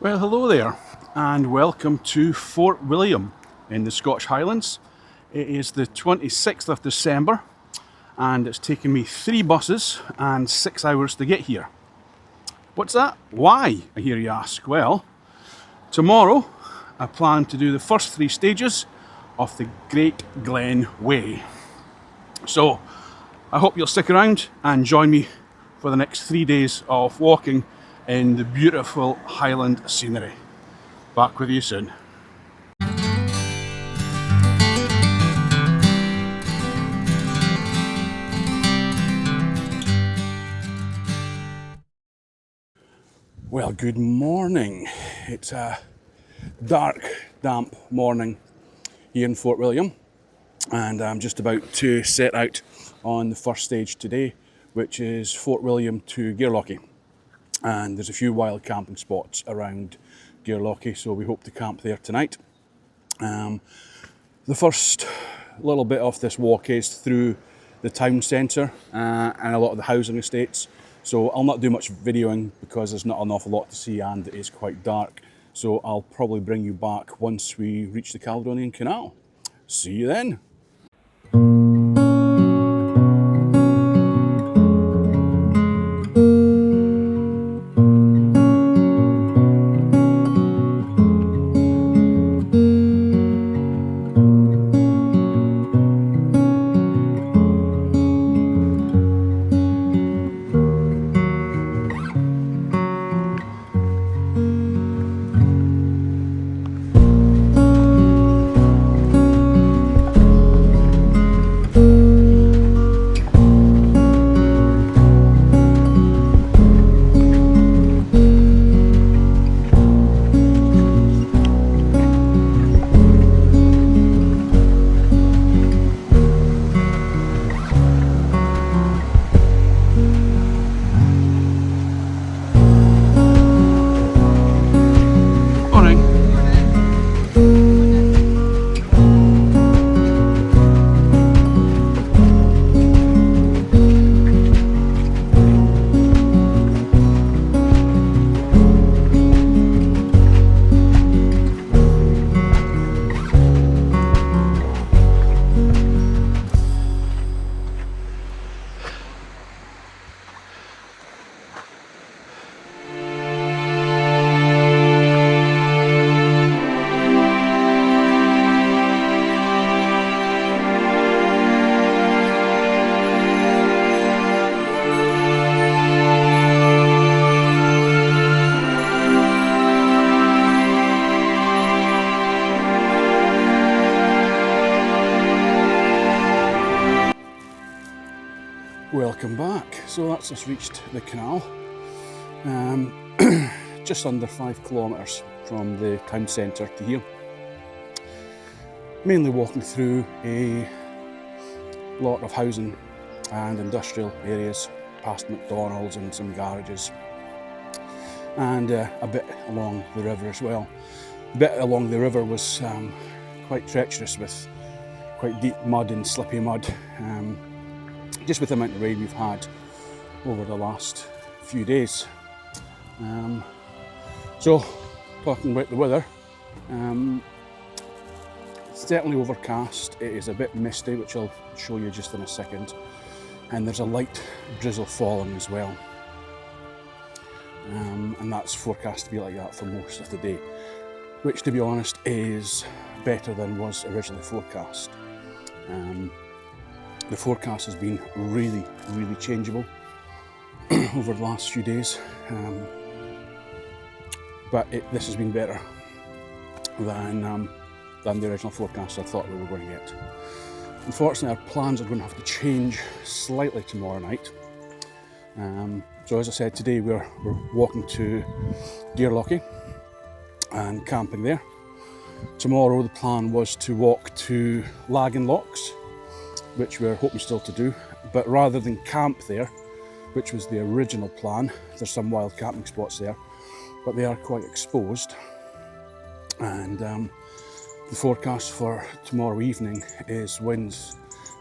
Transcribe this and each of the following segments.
Well, hello there, and welcome to Fort William in the Scottish Highlands. It is the 26th of December, and it's taken me 3 buses and 6 hours to get here. What's that? Why, I hear you ask? Well, tomorrow I plan to do the first 3 stages of the Great Glen Way. So I hope you'll stick around and join me for the next 3 days of walking in the beautiful Highland scenery. Back with you soon. Well, good morning. It's a dark, damp morning here in Fort William, and I'm just about to set out on the first stage today, which is Fort William to Gairlochie. And there's a few wild camping spots around Gairlochie, so we hope to camp there tonight. The first little bit of this walk is through the town centre and a lot of the housing estates. So I'll not do much videoing because there's not an awful lot to see and it is quite dark. So I'll probably bring you back once we reach the Caledonian Canal. See you then. Welcome back. So that's us reached the canal. Just under 5 kilometres from the town centre to here. Mainly walking through a lot of housing and industrial areas, past McDonald's and some garages, and a bit along the river as well. The bit along the river was quite treacherous with quite deep mud and slippy mud. Just with the amount of rain we've had over the last few days. So, talking about the weather, it's certainly overcast. It is a bit misty, which I'll show you just in a second, and there's a light drizzle falling as well. And that's forecast to be like that for most of the day, which, to be honest, is better than was originally forecast. The forecast has been really changeable over the last few days, but this has been better than the original forecast I thought we were going to get. Unfortunately, our plans are going to have to change slightly tomorrow night. So as I said, today we're walking to Gairlochie and camping there. Tomorrow the plan was to walk to lochs, which we're hoping still to do, but rather than camp there, which was the original plan, there's some wild camping spots there, but they are quite exposed. And the forecast for tomorrow evening is winds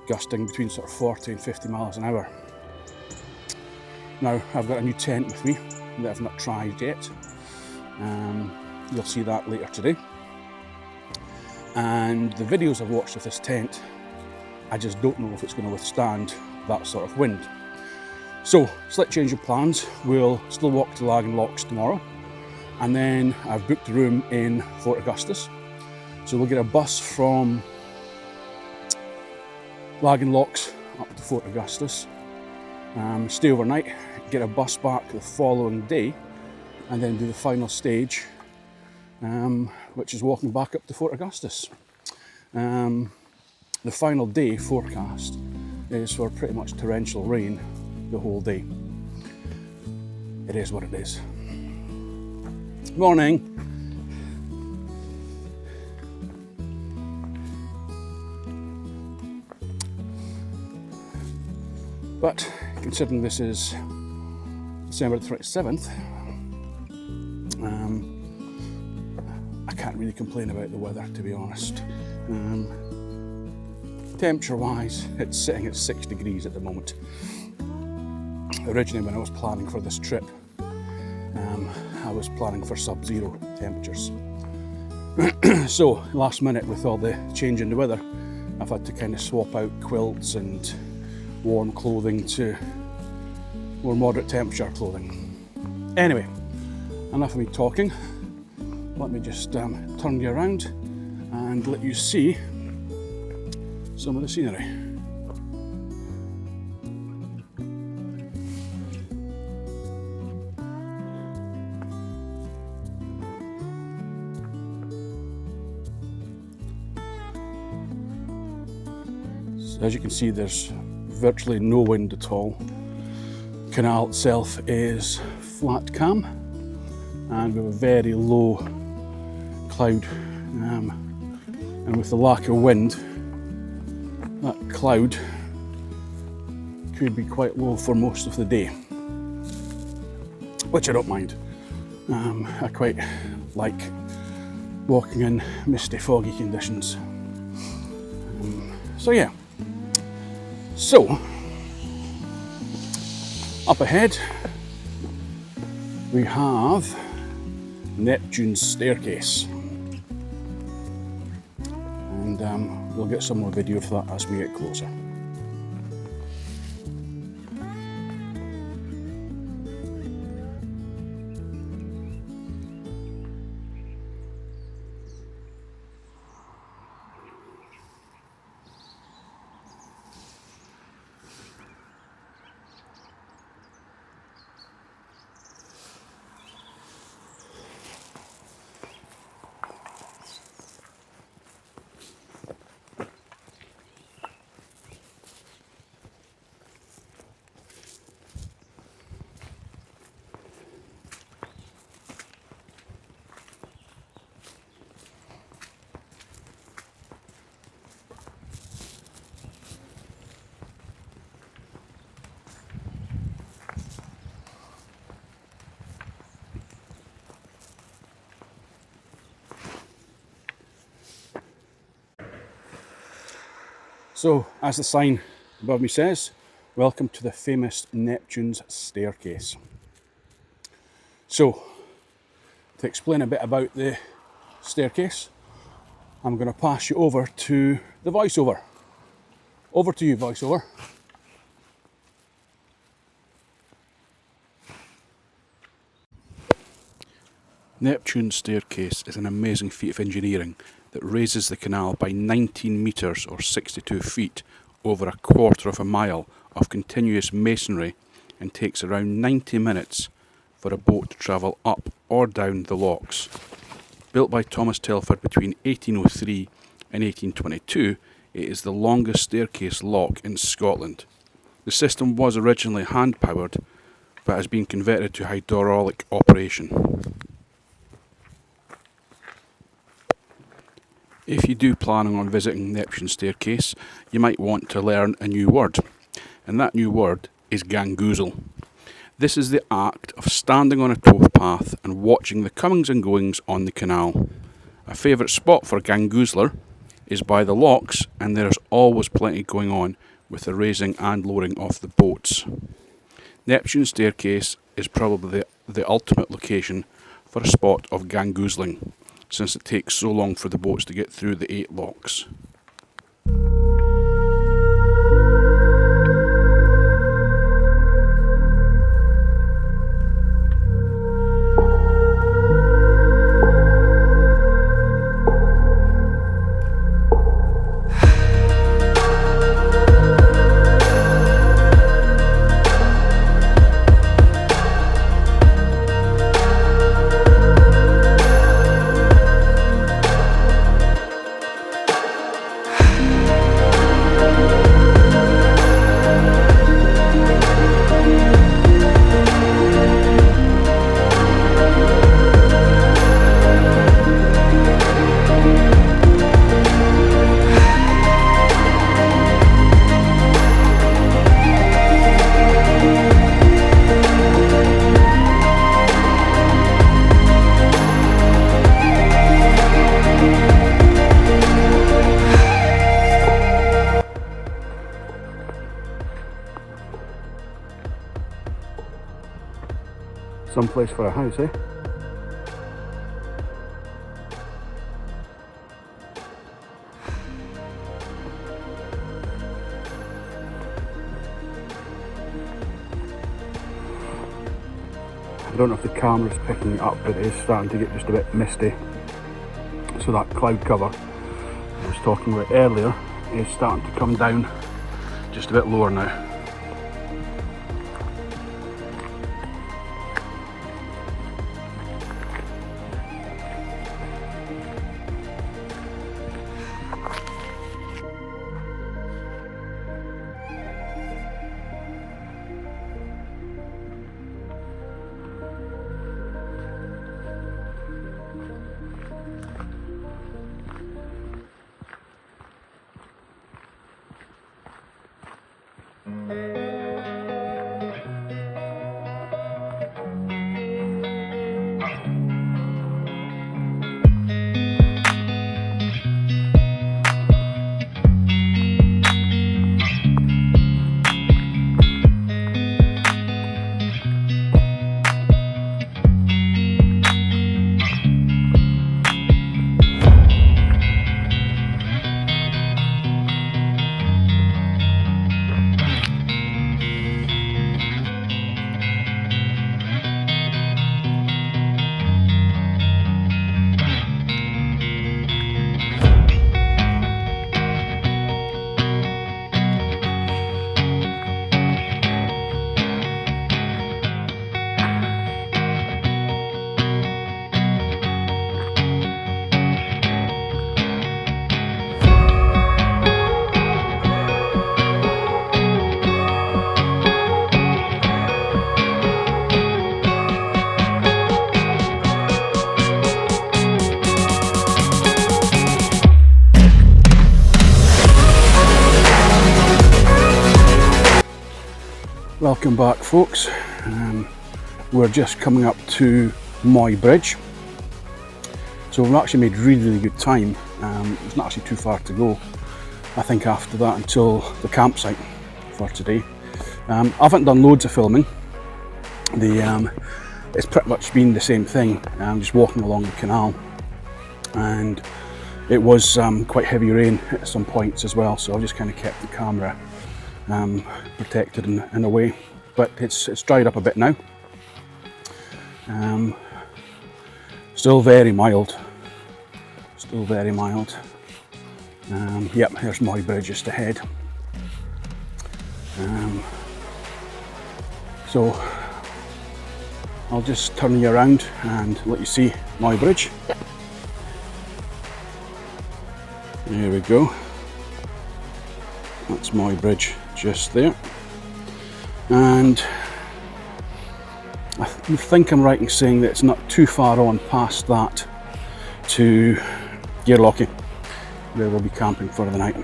gusting between sort of 40 and 50 miles an hour. Now, I've got a new tent with me that I've not tried yet, You'll see that later today. And the videos I've watched of this tent, I just don't know if it's going to withstand that sort of wind. So, slight change of plans. We'll still walk to lochs tomorrow, and then I've booked a room in Fort Augustus. So we'll get a bus from lochs up to Fort Augustus, stay overnight, get a bus back the following day, and then do the final stage, which is walking back up to Fort Augustus. The final day forecast is for pretty much torrential rain the whole day. It is what it is. Morning. But considering this is December the 27th, I can't really complain about the weather, to be honest. Temperature wise, it's sitting at 6 degrees at the moment. Originally, when I was planning for this trip, I was planning for sub-zero temperatures. So last minute, with all the change in the weather, I've had to kind of swap out quilts and warm clothing to more moderate temperature clothing. Anyway, enough of me talking. Let me just turn you around and let you see some of the scenery. So as you can see, there's virtually no wind at all. The canal itself is flat calm, and we have a very low cloud, and with the lack of wind, that cloud could be quite low for most of the day, which I don't mind. I quite like walking in misty, foggy conditions. So yeah. So, up ahead we have Neptune's staircase, and we'll get some more video of that as we get closer. So, as the sign above me says, welcome to the famous Neptune's staircase. So, to explain a bit about the staircase, I'm going to pass you over to the voiceover. Over to you, voiceover. Neptune's staircase is an amazing feat of engineering that raises the canal by 19 metres or 62 feet over a quarter of a mile of continuous masonry, and takes around 90 minutes for a boat to travel up or down the lochs. Built by Thomas Telford between 1803 and 1822, it is the longest staircase loch in Scotland. The system was originally hand-powered, but has been converted to hydraulic operation. If you do plan on visiting Neptune's staircase, you might want to learn a new word, and that new word is gangoozle. This is the act of standing on a towpath and watching the comings and goings on the canal. A favourite spot for gangoozler is by the lochs, and there is always plenty going on with the raising and lowering of the boats. Neptune's staircase is probably the ultimate location for a spot of gangoozling, since it takes so long for the boats to get through the 8 lochs. Some place for a house, eh? I don't know if the camera's picking it up, but it is starting to get just a bit misty. So that cloud cover I was talking about earlier is starting to come down just a bit lower now. Welcome back, folks. We're just coming up to Moy Bridge, so we've actually made really good time. It's not actually too far to go, I think, after that until the campsite for today. I haven't done loads of filming. It's pretty much been the same thing, just walking along the canal, and it was quite heavy rain at some points as well, so I just kind of kept the camera protected in a way, but it's dried up a bit now. Still very mild. Yep, here's Moy Bridge just ahead. So I'll just turn you around and let you see Moy Bridge. There we go. That's Moy Bridge just there. And I think I'm right in saying that it's not too far on past that to Lochs, where we'll be camping for the night.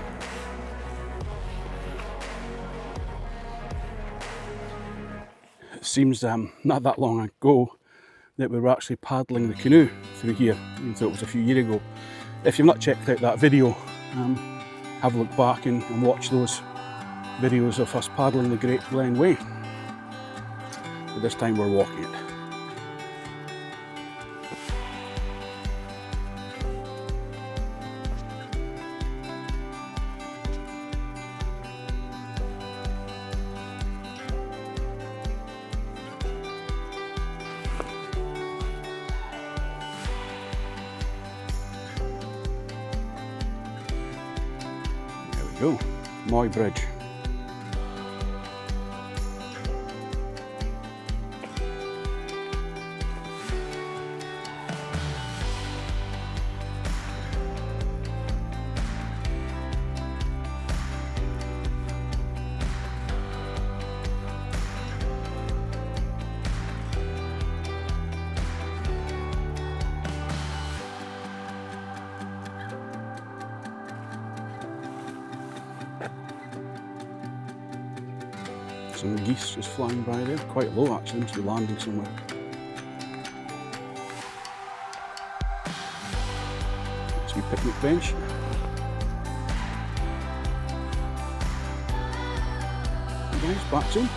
It seems not that long ago that we were actually paddling the canoe through here, even though it was a few years ago. If you've not checked out that video, have a look back and watch those videos of us paddling the Great Glen Way. But this time we're walking it. go, Moy Bridge. Some geese just flying by there, quite low actually, must be landing somewhere. It's a wee picnic bench. Hey guys, back soon.